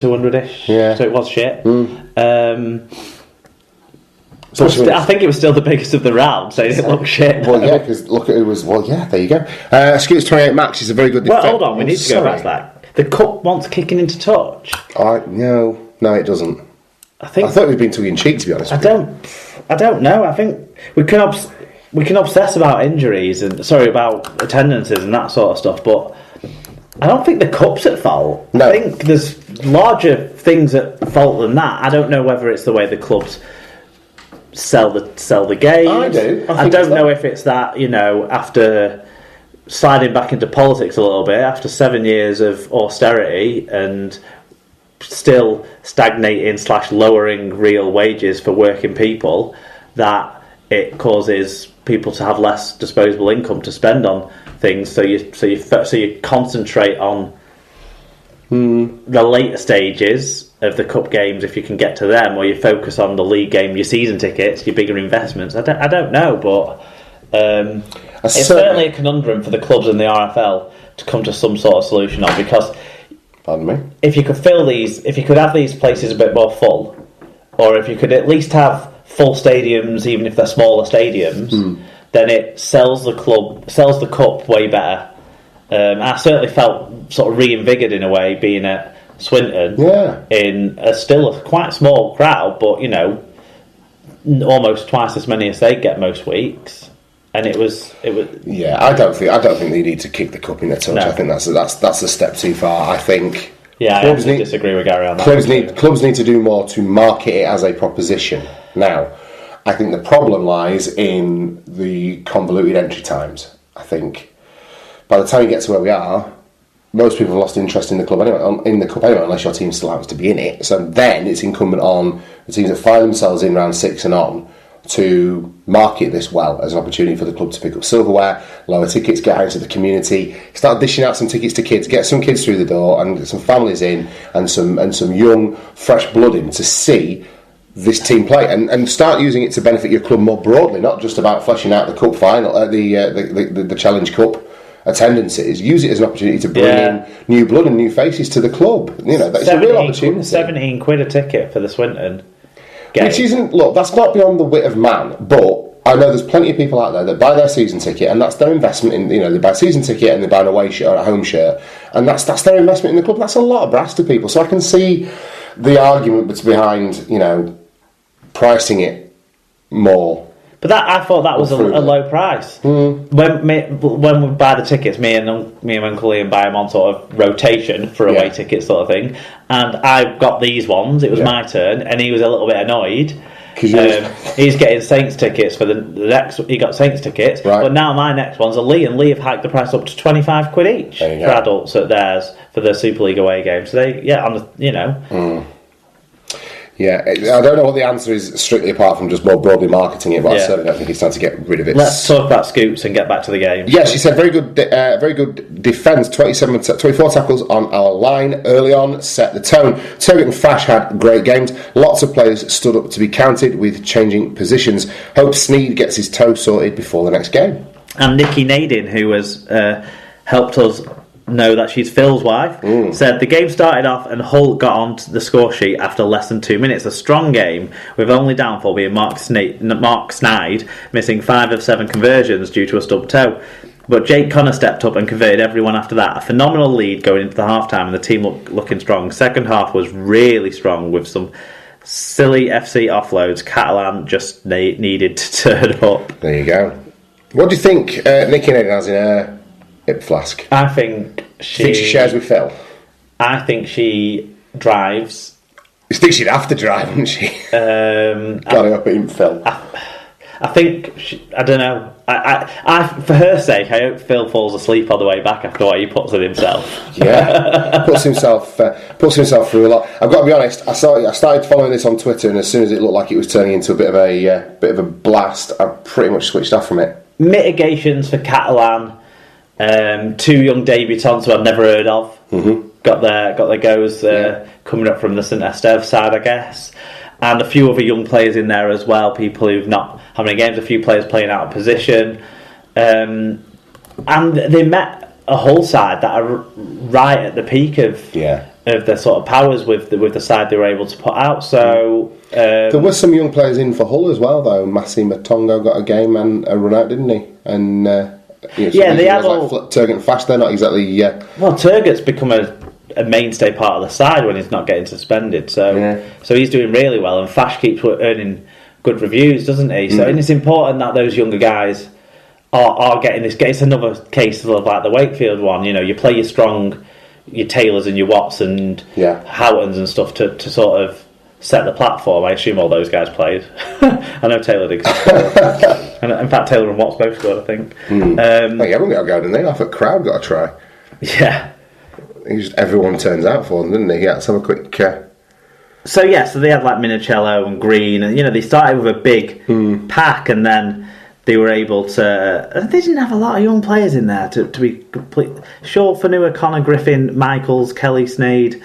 200-ish. Yeah. So it was shit. I think it was still the biggest of the round, so it didn't look shit. Well, yeah, because look at who was... Well, yeah, there you go. Scoot's 28 Max is a very good... Well, hold on, we need to go back to that. The cup wants kicking into touch. No, it doesn't. I thought it was being tongue-in-cheek, to be honest. I don't know. I think we can obsess about injuries and about attendances and that sort of stuff, but I don't think the cup's at fault. No. I think there's larger things at fault than that. I don't know whether it's the way the clubs sell the games. I do. I don't know if it's that, after sliding back into politics a little bit, after 7 years of austerity and still stagnating / lowering real wages for working people, that it causes people to have less disposable income to spend on things. So you concentrate on the later stages of the cup games if you can get to them, or you focus on the league game, your season tickets, your bigger investments. I don't know, but it's certainly a conundrum for the clubs and the RFL to come to some sort of solution on, because pardon me, if you could have these places a bit more full, or if you could at least have full stadiums, even if they're smaller stadiums, then it sells the cup way better. I certainly felt sort of reinvigorated in a way being at Swinton in still a quite small crowd, but almost twice as many as they get most weeks, and it was. Yeah, I don't think they need to kick the cup in a touch. No. I think that's a step too far. I think. Yeah, I disagree with Gary on that. Clubs need to do more to market it as a proposition. Now, I think the problem lies in the convoluted entry times. I think by the time you get to where we are, most people have lost interest in the club anyway, unless your team still happens to be in it. So then it's incumbent on the teams that find themselves in round 6 and on to market this well as an opportunity for the club to pick up silverware, lower tickets, get out into the community, start dishing out some tickets to kids, get some kids through the door and get some families in and some young, fresh blood in to see this team play and start using it to benefit your club more broadly, not just about fleshing out the cup final, the Challenge Cup attendances. Use it as an opportunity to bring in new blood and new faces to the club. That's a real opportunity. £17 a ticket for the Swinton game. Which isn't, look, that's not beyond the wit of man, but I know there's plenty of people out there that buy their season ticket, and that's their investment in, they buy a season ticket and they buy an away shirt or a home shirt, and that's their investment in the club. That's a lot of brass to people. So I can see the argument behind, pricing it more. But I thought that was a low price. When we buy the tickets, me and Uncle Ian buy them on sort of rotation for away tickets sort of thing. And I got these ones. It was my turn, and he was a little bit annoyed. He's getting Saints tickets for the next. He got Saints tickets, right. But now my next ones are Lee, and Lee have hiked the price up to £25 each for adults at theirs for the Super League away game. So Yeah, I don't know what the answer is strictly apart from just more broadly marketing it, but I certainly don't think it's time to get rid of it. Let's talk about Scoops and get back to the game. Yeah, she said very good defence, 24 tackles on our line early on, set the tone. Turgut and Fash had great games. Lots of players stood up to be counted with changing positions. Hope Sneed gets his toe sorted before the next game. And Nikki Nadin, who has helped us know that she's Phil's wife, said the game started off and Hull got onto the score sheet after less than 2 minutes. A strong game, with only downfall being Mark Snide missing 5 of 7 conversions due to a stub toe. But Jake Connor stepped up and converted everyone after that. A phenomenal lead going into the half-time and the team looking strong. Second half was really strong with some silly FC offloads. Catalan just needed to turn up. There you go. What do you think Nikki Nadin has in her hip flask? I think she shares with Phil. I think she drives. You think she'd have to drive, wouldn't she? Got it up at Phil. I think I don't know. I for her sake, I hope Phil falls asleep on the way back after what he puts in himself. Yeah, puts himself through a lot. I've got to be honest. I started following this on Twitter, and as soon as it looked like it was turning into a bit of a blast, I pretty much switched off from it. Mitigations for Catalan. 2 young debutants who I've never heard of. Got their goes coming up from the St Esteve side, I guess, and a few other young players in there as well. People who've not had many games. A few players playing out of position, and they met a Hull side that are right at the peak of of their sort of powers with the side they were able to put out. So there were some young players in for Hull as well, though. Massi Matongo got a game and a run out, didn't he? And they had all like Turgut and Fash. They're not exactly. Well, Turgut's become a mainstay part of the side when he's not getting suspended. So he's doing really well, and Fash keeps earning good reviews, doesn't he? So and it's important that those younger guys are getting this. It's another case of like the Wakefield one. You play your strong, your Taylors and your Watts and Houghtons and stuff to sort of set the platform. I assume all those guys played. I know Taylor did. And in fact, Taylor and Watts both scored, I think. Everyone got a go, didn't they? I thought Crowd got a try. Yeah. Everyone turns out for them, didn't they? Yeah, let's have a quick... So they had like Minicello and Green, and they started with a big pack, and then they were able to... They didn't have a lot of young players in there to be complete... Short, Fanua, Connor, Griffin, Michaels, Kelly, Snide,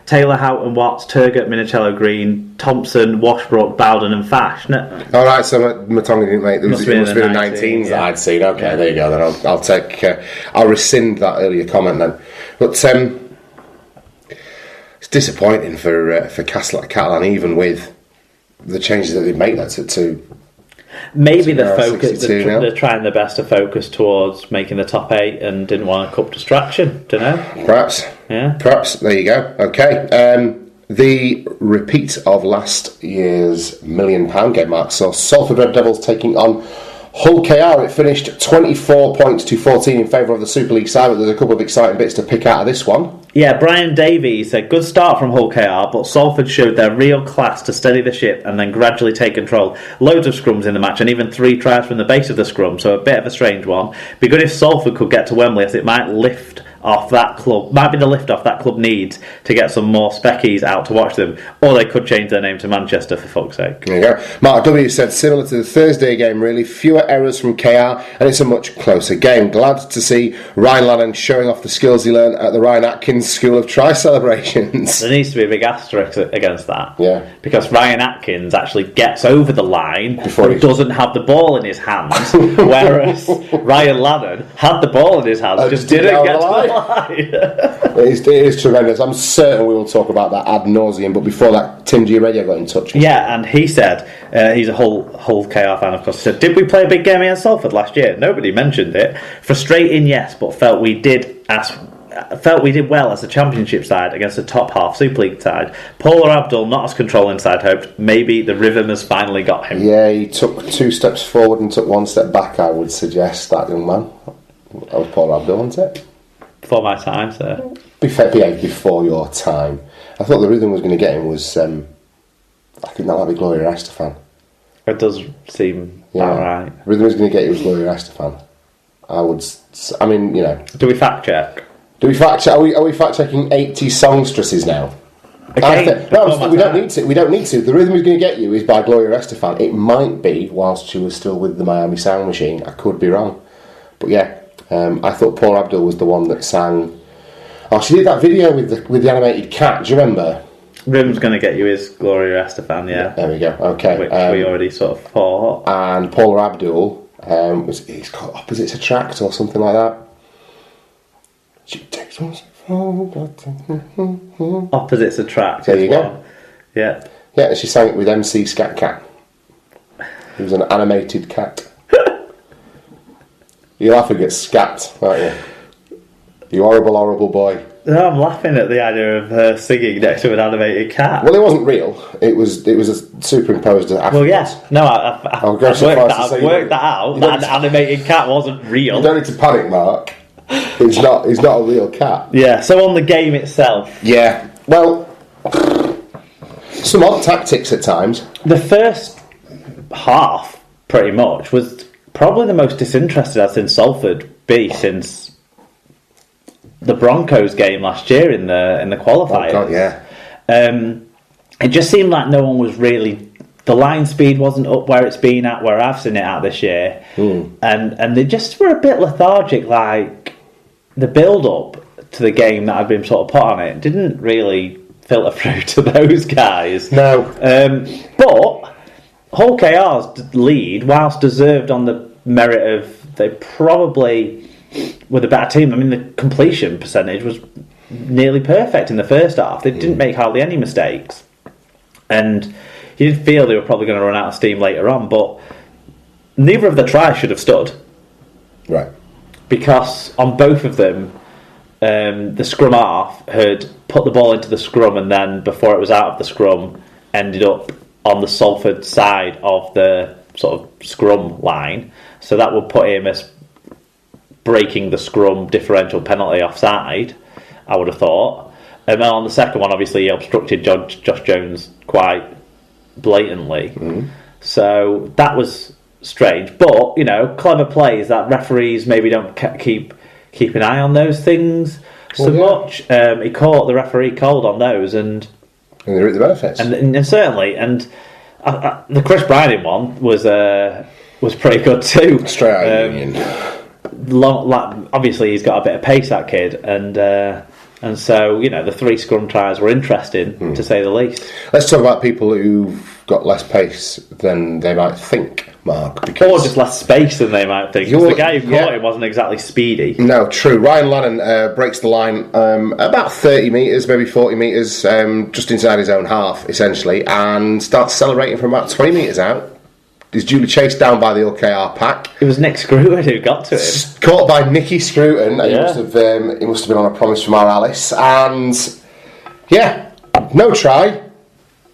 Taylor, Houghton, Watts, Turgut, Minicello, Green, Thompson, Washbrook, Bowden and Fash. All right, so Matonga didn't make... It must have been the 19s that I'd seen. Okay, there you go. Then I'll take... I'll rescind that earlier comment then. But it's disappointing for Catalan, even with the changes that they make that to maybe the focus they're trying their best to focus towards making the top 8 and didn't want a cup distraction. Don't know. Perhaps there you go. Okay, the repeat of last year's £1 million game, Mark, saw Salford Red Devils taking on Hull KR. It finished 24 points to 14 in favour of the Super League side, but there's a couple of exciting bits to pick out of this one. Yeah, Brian Davies said, good start from Hull KR, but Salford showed their real class to steady the ship and then gradually take control. Loads of scrums in the match and even 3 tries from the base of the scrum, so a bit of a strange one. Be good if Salford could get to Wembley, as it might be the lift off that club needs to get some more speckies out to watch them, or they could change their name to Manchester, for fuck's sake. There you go. Mark W said, similar to the Thursday game really, fewer errors from KR and it's a much closer game. Glad to see Ryan Lannan showing off the skills he learned at the Ryan Atkins School of Try celebrations. There needs to be a big asterisk against that, because Ryan Atkins actually gets over the line before he doesn't have the ball in his hands, whereas Ryan Lannan had the ball in his hands, just didn't get to the line. It is tremendous. I'm certain we will talk about that ad nauseum, but before that, Tim G. Radio got in touch. Yeah, and he said, he's a Hull KR fan, of course. He said, did we play a big game against Salford last year? Nobody mentioned it. Frustrating, yes, but felt we did well as a Championship side against a top half Super League side. Paul Abdul not as controlling side hoped. Maybe the rhythm has finally got him. Yeah, he took 2 steps forward and took 1 step back, I would suggest, that young man. That was Paul Abdul, wasn't it? Before my time, sir. Before your time. I thought the rhythm was going to get him was... I think that might be Gloria Estefan. It does seem about right. Rhythm was going to get you was Gloria Estefan. Do we fact check? Are we fact checking 80 songstresses now? We don't need to. We don't need to. The rhythm is going to get you is by Gloria Estefan. It might be whilst she was still with the Miami Sound Machine. I could be wrong, but yeah. I thought Paul Abdul was the one that sang. Oh, she did that video with the animated cat. Do you remember? Rhythm's going to get you is Gloria Estefan. Yeah. There we go. Okay. Which we already sort of thought. And Paul Abdul he's called Opposites Attract or something like that. She takes one. Opposites Attract. There you go. Yeah. Yeah, she sang it with MC Scat Cat. He was an animated cat. You're laughing at Scat, aren't you? You horrible, horrible boy. No, I'm laughing at the idea of her singing next to an animated cat. Well, it wasn't real. It was a superimposed afterwards. Well, yes. No, I've worked that out. That animated cat wasn't real. You don't need to panic, Mark. It's not a real cat. Yeah, so on the game itself. Yeah. Well, some odd tactics at times. The first half, pretty much, was probably the most disinterested I've seen Salford be since the Broncos game last year in the qualifiers. Oh God, yeah. It just seemed like no one was really... The line speed wasn't up where it's been at, where I've seen it at this year. And they just were a bit lethargic, like the build-up to the game that had been sort of put on it didn't really filter through to those guys. No. But Hull KR's lead, whilst deserved on the merit of they probably were the better team. I mean, the completion percentage was nearly perfect in the first half. They didn't make hardly any mistakes. And you did feel they were probably going to run out of steam later on, but neither of the tries should have stood. Right. Because on both of them, the scrum half had put the ball into the scrum, and then before it was out of the scrum, ended up on the Salford side of the sort of scrum line. So that would put him as breaking the scrum differential penalty offside, I would have thought. And then on the second one, obviously, he obstructed Josh Jones quite blatantly. So that was strange. But, clever plays that referees maybe don't keep an eye on those things much. He caught the referee cold on those, and they reap the benefits. And certainly, the Chris Bryden one was pretty good too. Straight out of Union. Obviously, he's got a bit of pace, that kid, and so the 3 scrum tries were interesting to say the least. Let's talk about people who've got less pace than they might think, Mark. Or just less space than they might think. Because the guy who caught him wasn't exactly speedy. No, true. Ryan Lannon breaks the line about 30 metres, maybe 40 metres, just inside his own half, essentially, and starts celebrating from about 20 metres out. He's duly chased down by the OKR pack. It was Nick Scruton who got to him. Caught by Nicky Scruton. He must have been on a promise from our Alice. And, no try.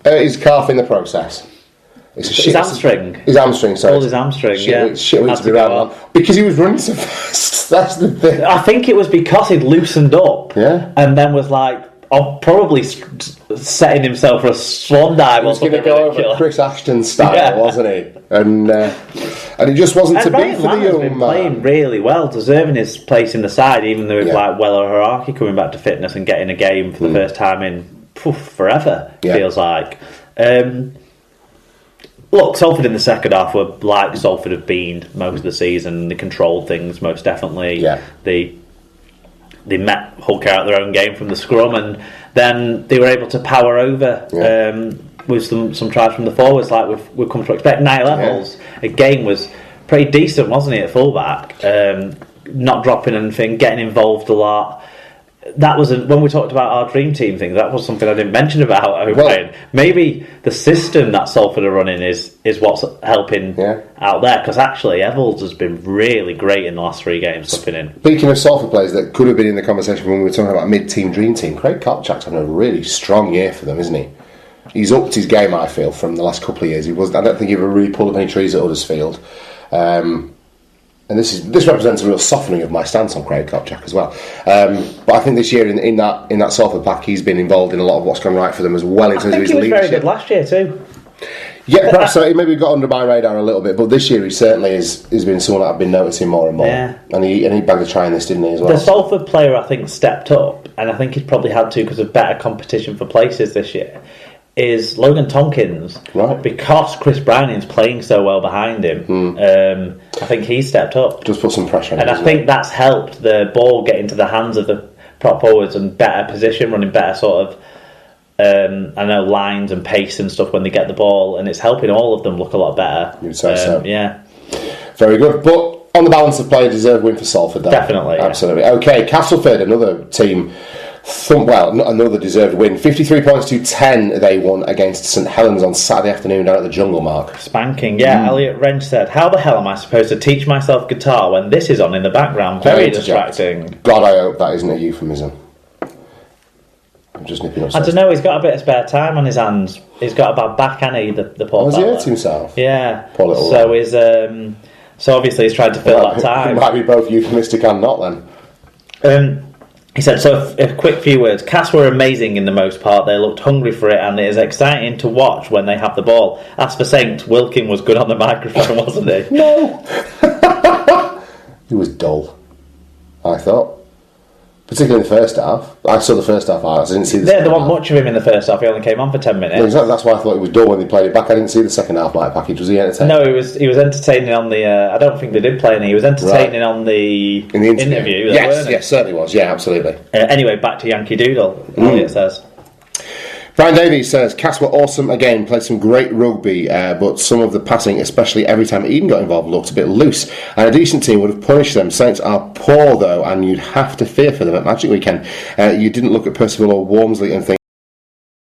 His calf in the process. It's a shit. His hamstring. His hamstring, sorry. Pulled his hamstring, Shit week to be around. Because he was running so fast. That's the thing. I think it was because he'd loosened up. Yeah. And then was probably setting himself for a swan dive. He was going to go over Chris Ashton style, wasn't he? And it just wasn't to be for the young man. Playing really well, deserving his place in the side, even though Weller Haraki coming back to fitness and getting a game for the first time in forever, feels like. Look, Salford in the second half were like Salford have been most of the season. They controlled things most definitely. Yeah. They met Hull out their own game from the scrum, and then they were able to power over with some tries from the forwards, like we've come to expect. Niall Eccles, again, was pretty decent, wasn't he, at fullback? Not dropping anything, getting involved a lot. That was when we talked about our dream team thing. That was something I didn't mention about O'Brien. Maybe the system that Salford are running is what's helping out there, because actually Eccles has been really great in the last 3 games slipping in. Speaking of Salford players that could have been in the conversation when we were talking about mid-team dream team, Craig Kopchak's having a really strong year for them, isn't he? He's upped his game, I feel, from the last couple of years. I don't think he ever really pulled up any trees at Huddersfield. And this represents a real softening of my stance on Craig Kopchak as well. But I think this year in that Salford pack, he's been involved in a lot of what's gone right for them as well in terms of his leadership. He was very good last year too. Yeah, perhaps so. He maybe got under my radar a little bit, but this year he certainly has been someone that I've been noticing more and more. Yeah. And he bagged a try in this, didn't he, as well? The Salford player, I think, stepped up, and I think he's probably had to because of better competition for places this year, is Logan Tompkins. Right. Because Chris Browning's playing so well behind him, I think he stepped up. Just put some pressure on him. And I think that's helped the ball get into the hands of the prop forwards and better position, running better sort of lines and pace and stuff when they get the ball, and it's helping all of them look a lot better. You'd say so. Yeah. Very good. But on the balance of play, a deserved win for Salford, though. Definitely. Absolutely. Yeah. Okay, Castleford, another team. Another deserved win. 53 points to 10 they won against St Helens on Saturday afternoon down at the Jungle, Mark. Spanking, yeah. Elliot Wrench said, "How the hell am I supposed to teach myself guitar when this is on in the background? Very distracting." God, I hope that isn't a euphemism. I'm just nipping upstairs. I don't know, he's got a bit of spare time on his hands. He's got a bad back, hasn't he, the poor Has he hurt himself? Yeah. Poor little so he's so obviously he's trying to fill that time. It might be both euphemistic and not then. He said, so a quick few words. Cass were amazing in the most part. They looked hungry for it, and it is exciting to watch when they have the ball. As for Saint, Wilkin was good on the microphone, wasn't he? No. He was dull, I thought. Particularly in the first half. I saw the first half highlights. I didn't see the second half. There wasn't much of him in the first half. He only came on for 10 minutes. No, exactly. That's why I thought he was dull when they played it back. I didn't see the second half light package. Was he entertaining? No, he was entertaining on the... I don't think they did play any. He was entertaining on the interview. Yes, certainly was. Yeah, absolutely. Anyway, back to Yankee Doodle, Elliot says. Brian Davies says, Cass were awesome again, played some great rugby, but some of the passing, especially every time Eden got involved, looked a bit loose. And a decent team would have punished them. Saints are poor, though, and you'd have to fear for them at Magic Weekend. You didn't look at Percival or Walmsley and think,